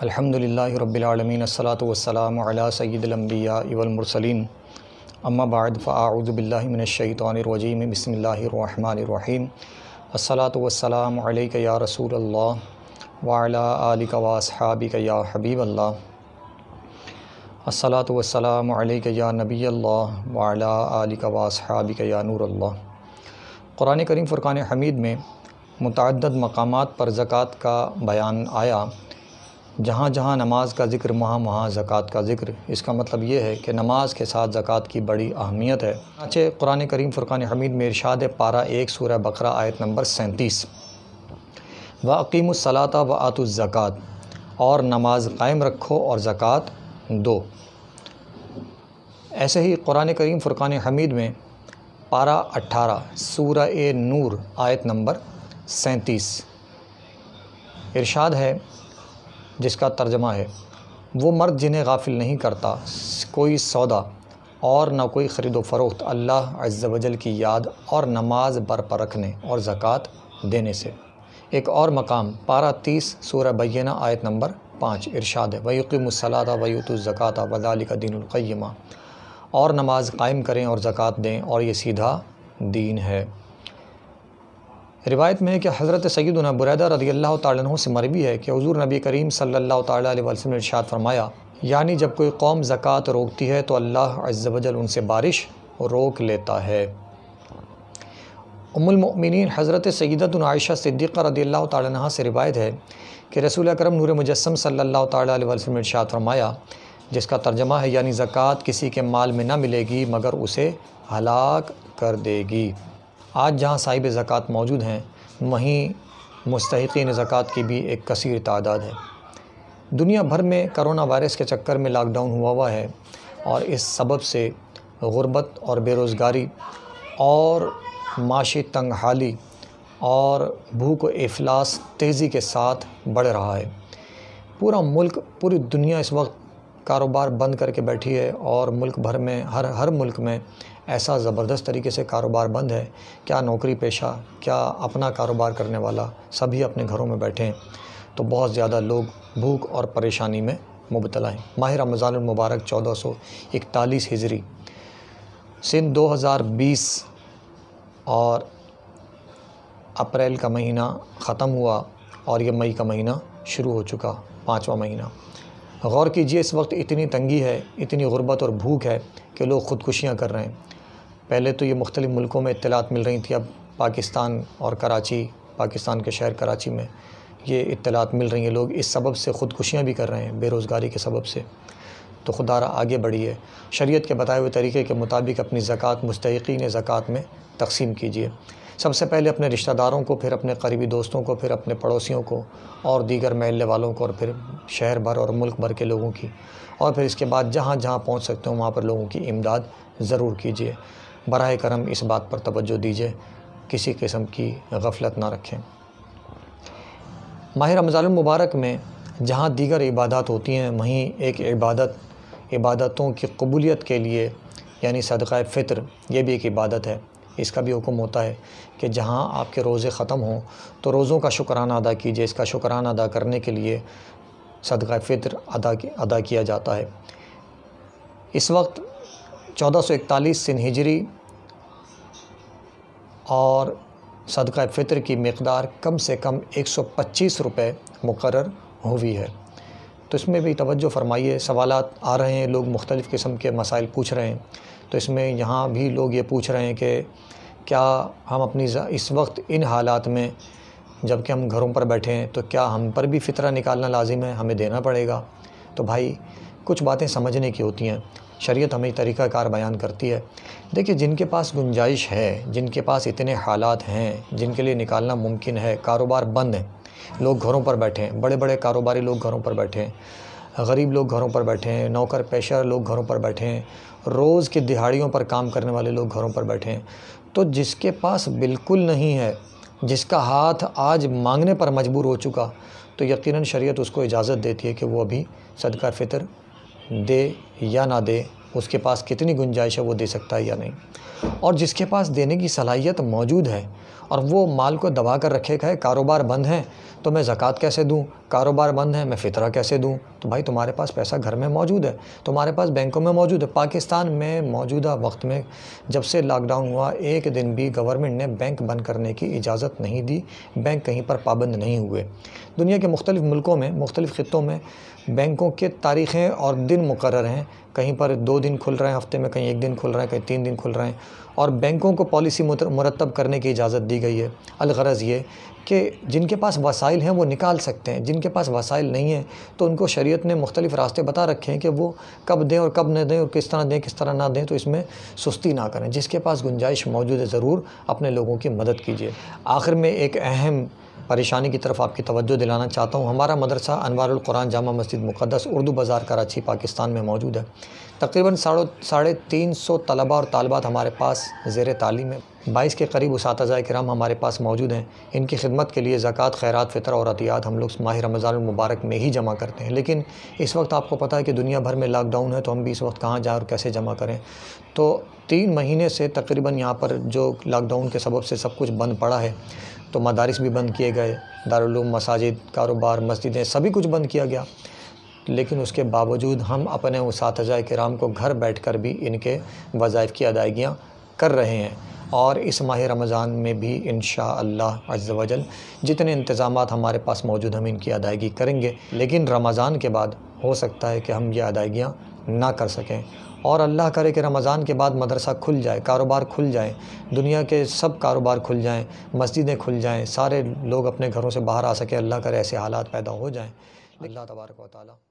الحمدللہ رب العالمین الصلاۃ والسلام علی سید الانبیاء والمرسلین اما بعد فاعوذ باللہ من الشیطان الرجیم بسم اللہ الرحمن الرحیم الصلاۃ والسلام علیک یا رسول اللہ وعلی آلک واصحابک یا حبیب اللہ الصلاۃ والسلام علیک یا نبی اللہ وعلی آلک واصحابک یا نور اللہ۔ قرآن کریم فرقان حمید میں متعدد مقامات پر زکوٰۃ کا بیان آیا۔ جہاں جہاں نماز کا ذکر وہاں وہاں زکوٰۃ کا ذکر۔ اس کا مطلب یہ ہے کہ نماز کے ساتھ زکوٰۃ کی بڑی اہمیت ہے۔ چنانچہ قرآن کریم فرقان حمید میں ارشاد پارہ 1 سورہ بقرہ آیت نمبر 37 وَأَقِیمُوا الصَّلَاةَ وَآتُوا الزَّکَاۃَ، اور نماز قائم رکھو اور زکوٰۃ دو۔ ایسے ہی قرآن کریم فرقان حمید میں پارہ 18 سورہ نور آیت نمبر 37 ارشاد ہے، جس کا ترجمہ ہے، وہ مرد جنہیں غافل نہیں کرتا کوئی سودا اور نہ کوئی خرید و فروخت اللہ عز و جل کی یاد اور نماز برپا رکھنے اور زکوٰۃ دینے سے۔ ایک اور مقام پارہ 30 سورہ بینہ آیت نمبر 5 ارشاد ہے، وَيُقِيمُوا الصَّلَاةَ وَيُؤْتُوا الزَّكَاةَ وَذَلِكَ دِينُ الْقَيِّمَةُ، اور نماز قائم کریں اور زکوٰۃ دیں اور یہ سیدھا دین ہے۔ روایت میں ہے کہ حضرت سیدنا بریدہ رضی اللہ تعالیٰ عنہ سے مروی ہے کہ حضور نبی کریم صلی اللہ تعالیٰ علیہ وسلم نے ارشاد فرمایا، یعنی جب کوئی قوم زکوٰۃ روکتی ہے تو اللہ عز و جل ان سے بارش روک لیتا ہے۔ ام المؤمنین حضرت سیدتنا عائشہ صدیقہ رضی اللہ تعالیٰ عنہ سے روایت ہے کہ رسول اکرم نور مجسم صلی اللہ تعالیٰ علیہ وسلم نے ارشاد فرمایا، جس کا ترجمہ ہے، یعنی زکوٰۃ کسی کے مال میں نہ ملے گی مگر اسے ہلاک کر دے گی۔ آج جہاں صاحب زکوٰۃ موجود ہیں وہیں مستحقین زکوٰۃ کی بھی ایک کثیر تعداد ہے۔ دنیا بھر میں کرونا وائرس کے چکر میں لاک ڈاؤن ہوا ہے اور اس سبب سے غربت اور بے روزگاری اور معاشی تنگ حالی اور بھوک و افلاس تیزی کے ساتھ بڑھ رہا ہے۔ پورا ملک، پوری دنیا اس وقت کاروبار بند کر کے بیٹھی ہے اور ملک بھر میں ہر ملک میں ایسا زبردست طریقے سے کاروبار بند ہے، کیا نوکری پیشہ، کیا اپنا کاروبار کرنے والا، سبھی اپنے گھروں میں بیٹھے ہیں، تو بہت زیادہ لوگ بھوک اور پریشانی میں مبتلا ہیں۔ ماہ رمضان المبارک 1441 ہجری سن 2020 اور اپریل کا مہینہ ختم ہوا اور یہ مئی کا مہینہ شروع ہو چکا، 5واں مہینہ۔ غور کیجئے، اس وقت اتنی تنگی ہے، اتنی غربت اور بھوک ہے کہ لوگ خودکشیاں کر رہے ہیں۔ پہلے تو یہ مختلف ملکوں میں اطلاعات مل رہی تھی، اب پاکستان اور کراچی، پاکستان کے شہر کراچی میں یہ اطلاعات مل رہی ہیں، لوگ اس سبب سے خودکشیاں بھی کر رہے ہیں، بے روزگاری کے سبب سے۔ تو خدا را آگے بڑھیے، شریعت کے بتائے ہوئے طریقے کے مطابق اپنی زکوٰۃ مستحقین زکوٰۃ میں تقسیم کیجیے۔ سب سے پہلے اپنے رشتہ داروں کو، پھر اپنے قریبی دوستوں کو، پھر اپنے پڑوسیوں کو اور دیگر محلے والوں کو، اور پھر شہر بھر اور ملک بھر کے لوگوں کی، اور پھر اس کے بعد جہاں جہاں پہنچ سکتے ہوں وہاں پر لوگوں کی امداد ضرور کیجیے۔ براہ کرم اس بات پر توجہ دیجیے، کسی قسم کی غفلت نہ رکھیں۔ ماہ رمضان المبارک میں جہاں دیگر عبادات ہوتی ہیں وہیں ایک عبادتوں کی قبولیت کے لیے، یعنی صدقہ فطر، یہ بھی ایک عبادت ہے۔ اس کا بھی حکم ہوتا ہے کہ جہاں آپ کے روزے ختم ہوں تو روزوں کا شکرانہ ادا کیجیے۔ اس کا شکرانہ ادا کرنے کے لیے صدقہ فطر ادا کیا جاتا ہے۔ اس وقت 1441 سن ہجری اور صدقہ فطر کی مقدار کم سے کم 125 روپے مقرر ہوئی ہے۔ تو اس میں بھی توجہ فرمائیے، سوالات آ رہے ہیں، لوگ مختلف قسم کے مسائل پوچھ رہے ہیں۔ تو اس میں یہاں بھی لوگ یہ پوچھ رہے ہیں کہ کیا ہم اپنی اس وقت ان حالات میں جب کہ ہم گھروں پر بیٹھے ہیں تو کیا ہم پر بھی فطرہ نکالنا لازم ہے، ہمیں دینا پڑے گا؟ تو بھائی کچھ باتیں سمجھنے کی ہوتی ہیں، شریعت ہمیں طریقہ کار بیان کرتی ہے۔ دیکھیے، جن کے پاس گنجائش ہے، جن کے پاس اتنے حالات ہیں، جن کے لیے نکالنا ممکن ہے، کاروبار بند ہیں، لوگ گھروں پر بیٹھے ہیں، بڑے بڑے کاروباری لوگ گھروں پر بیٹھے ہیں، غریب لوگ گھروں پر بیٹھے ہیں، نوکر پیشہ لوگ گھروں پر بیٹھے ہیں، روز کی دہاڑیوں پر کام کرنے والے لوگ گھروں پر بیٹھے ہیں۔ تو جس کے پاس بالکل نہیں ہے، جس کا ہاتھ آج مانگنے پر مجبور ہو چکا، تو یقیناً شریعت اس کو اجازت دیتی ہے کہ وہ ابھی صدقہ فطر دے یا نہ دے، اس کے پاس کتنی گنجائش ہے وہ دے سکتا ہے یا نہیں۔ اور جس کے پاس دینے کی صلاحیت موجود ہے اور وہ مال کو دبا کر رکھے گا، کاروبار بند ہیں تو میں زکوٰۃ کیسے دوں، کاروبار بند ہے، میں فطرہ کیسے دوں؟ تو بھائی تمہارے پاس پیسہ گھر میں موجود ہے، تمہارے پاس بینکوں میں موجود ہے۔ پاکستان میں موجودہ وقت میں جب سے لاک ڈاؤن ہوا، ایک دن بھی گورنمنٹ نے بینک بند کرنے کی اجازت نہیں دی، بینک کہیں پر پابند نہیں ہوئے۔ دنیا کے مختلف ملکوں میں، مختلف خطوں میں بینکوں کے تاریخیں اور دن مقرر ہیں، کہیں پر 2 دن کھل رہے ہیں ہفتے میں، کہیں 1 دن کھل رہے ہیں، کہیں 3 دن کھل رہے ہیں، اور بینکوں کو پالیسی مرتب کرنے کی اجازت دی گئی ہے۔ الغرض یہ کہ جن کے پاس وسائل ہیں وہ نکال سکتے ہیں، جن کے پاس وسائل نہیں ہیں تو ان کو شریعت نے مختلف راستے بتا رکھے ہیں کہ وہ کب دیں اور کب نہ دیں، اور کس طرح دیں کس طرح نہ دیں، تو اس میں سستی نہ کریں۔ جس کے پاس گنجائش موجود ہے ضرور اپنے لوگوں کی مدد کیجیے۔ آخر میں ایک اہم پریشانی کی طرف آپ کی توجہ دلانا چاہتا ہوں۔ ہمارا مدرسہ انوار القرآن جامع مسجد مقدس اردو بازار کراچی پاکستان میں موجود ہے۔ تقریباً 350 طلباء اور طالبات ہمارے پاس زیر تعلیم ہیں۔ 22 کے قریب اساتذہ کرام ہمارے پاس موجود ہیں۔ ان کی خدمت کے لیے زکوٰۃ، خیرات، فطرہ اور عطیات ہم لوگ ماہ رمضان المبارک میں ہی جمع کرتے ہیں، لیکن اس وقت آپ کو پتہ ہے کہ دنیا بھر میں لاک ڈاؤن ہے، تو ہم بھی اس وقت کہاں جائیں اور کیسے جمع کریں؟ تو 3 مہینے سے تقریباً یہاں پر جو لاک ڈاؤن کے سبب سے سب کچھ بند پڑا ہے، تو مدارس بھی بند کیے گئے، دارالعلوم، مساجد، کاروبار، مسجدیں، سبھی کچھ بند کیا گیا، لیکن اس کے باوجود ہم اپنے اساتذہ کرام کو گھر بیٹھ کر بھی ان کے وظائف کی ادائیگیاں کر رہے ہیں، اور اس ماہ رمضان میں بھی انشاءاللہ عز و جل جتنے انتظامات ہمارے پاس موجود ہم ان کی ادائیگی کریں گے، لیکن رمضان کے بعد ہو سکتا ہے کہ ہم یہ ادائیگیاں نہ کر سکیں، اور اللہ کرے کہ رمضان کے بعد مدرسہ کھل جائے، کاروبار کھل جائیں، دنیا کے سب کاروبار کھل جائیں، مسجدیں کھل جائیں، سارے لوگ اپنے گھروں سے باہر آ سکیں، اللہ کرے ایسے حالات پیدا ہو جائیں۔ اللہ تبارک و تعالی